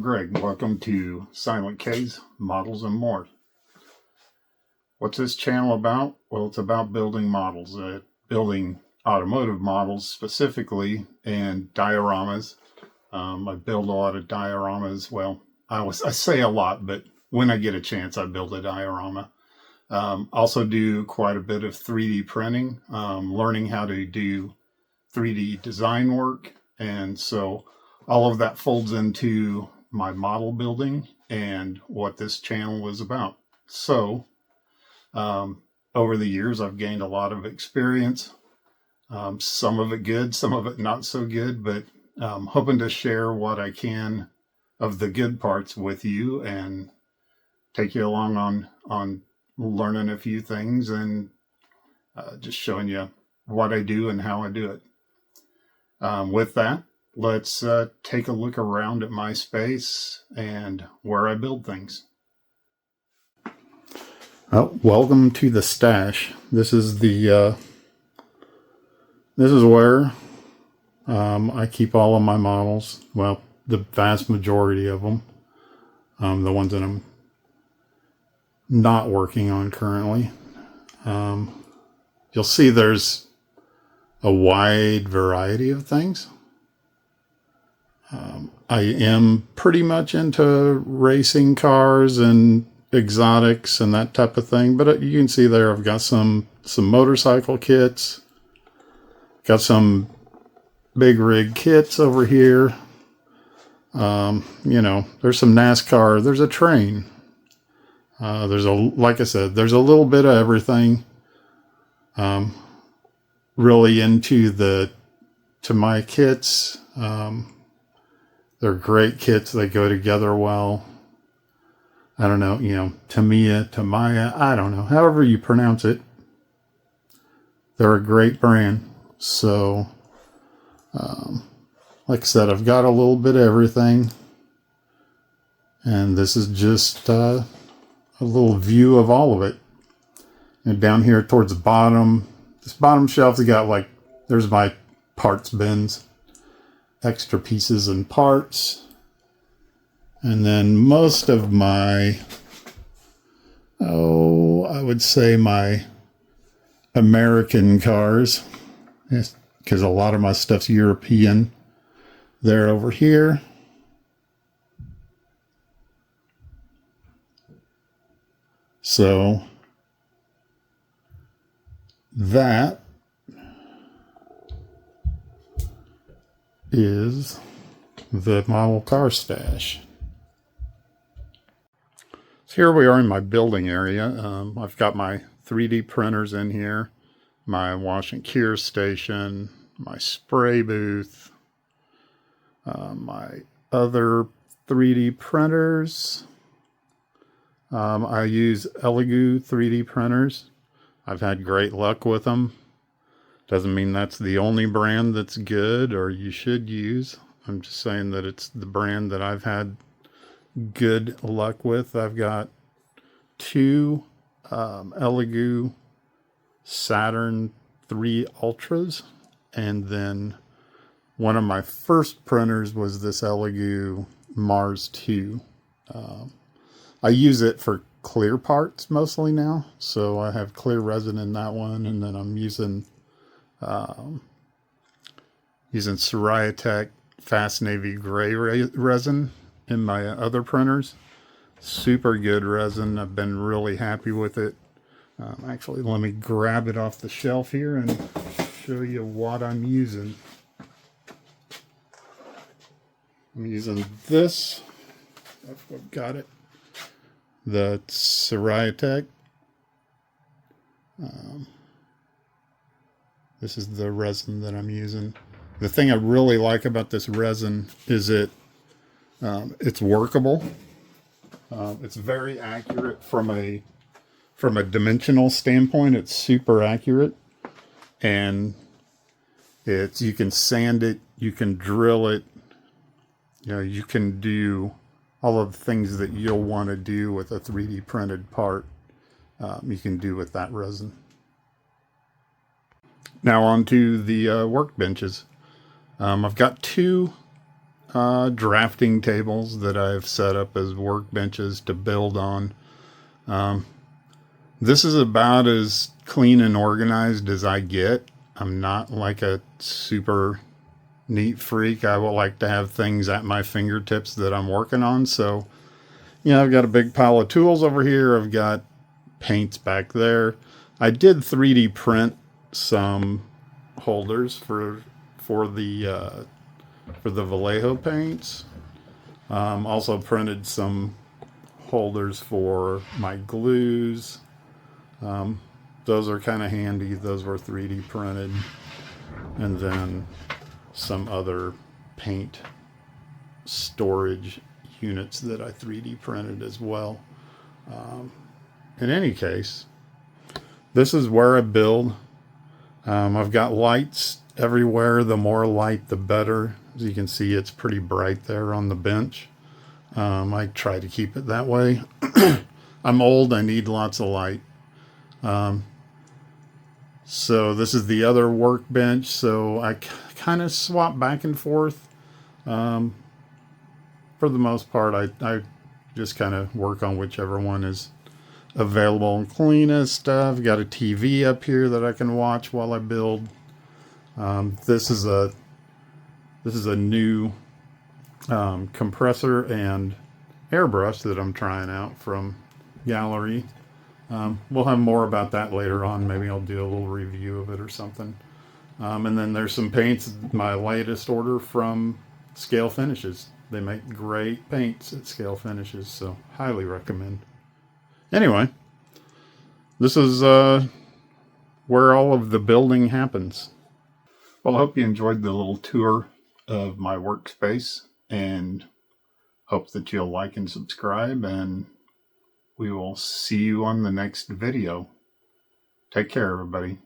Greg. Welcome to SilentK's Models and More. What's this channel about? Well, it's about building models, building automotive models specifically, and dioramas. I build a lot of dioramas. Well, I say a lot, but when I get a chance, I build a diorama. Also do quite a bit of 3D printing, learning how to do 3D design work. And so all of that folds into my model building and what this channel is about. So over the years, I've gained a lot of experience, some of it good, some of it not so good, but hoping to share what I can of the good parts with you and take you along on learning a few things and just showing you what I do and how I do it. With that, let's take a look around at my space and where I build things. Well, welcome to the stash. This is where I keep all of my models. Well, the vast majority of them. The ones that I'm not working on currently. You'll see there's a wide variety of things. I am pretty much into racing cars and exotics and that type of thing, but you can see there I've got some motorcycle kits, got some big rig kits over here. There's some NASCAR, there's a train. Like I said, there's a little bit of everything. Really into my kits. They're great kits. They go together well. I don't know, Tamiya, I don't know. However you pronounce it. They're a great brand. So, like I said, I've got a little bit of everything. And this is just a little view of all of it. And down here towards the bottom, this bottom shelf's got there's my parts bins. Extra pieces and parts. And then most of my, I would say my American cars, because a lot of my stuff's European. They're over here. So that is the model car stash. So here we are in my building area. I've got my 3D printers in here, my wash and cure station, my spray booth, my other 3D printers. I use Elegoo 3D printers. I've had great luck with them. Doesn't mean that's the only brand that's good or you should use. I'm just saying that it's the brand that I've had good luck with. I've got two Elegoo Saturn 3 Ultras, and then one of my first printers was this Elegoo Mars 2. I use it for clear parts mostly now, so I have clear resin in that one, and then I'm using SilentK Fast Navy Gray resin in my other printers. Super good resin. I've been really happy with it. Actually, let me grab it off the shelf here and show you what I'm using. I'm using this. I've got it. The SilentK. This is the resin that I'm using. The thing I really like about this resin is it's workable. It's very accurate from a dimensional standpoint. It's super accurate, and you can sand it, you can drill it, you can do all of the things that you'll want to do with a 3D printed part. You can do with that resin. Now on to the workbenches. I've got two drafting tables that I've set up as workbenches to build on. This is about as clean and organized as I get. I'm not like a super neat freak. I will like to have things at my fingertips that I'm working on. So, I've got a big pile of tools over here. I've got paints back there. I did 3D print some holders for the Vallejo paints. Also printed some holders for my glues. Those are kind of handy. Those were 3D printed. And then some other paint storage units that I 3D printed as well. In any case, this is where I build. I've got lights everywhere. The more light, the better. As you can see, it's pretty bright there on the bench. I try to keep it that way. I'm old. I need lots of light. So this is the other workbench. So I kind of swap back and forth. For the most part, I just kind of work on whichever one is available and cleanest. I've got a TV up here that I can watch while I build. This is a new compressor and airbrush that I'm trying out from Gallery. We'll have more about that later on. Maybe I'll do a little review of it or something. And then there's some paints, my latest order from Scale Finishes. They make great paints at Scale Finishes, so highly recommend. Anyway, this is where all of the building happens. Well, I hope you enjoyed the little tour of my workspace, and hope that you'll like and subscribe, and we will see you on the next video. Take care, everybody.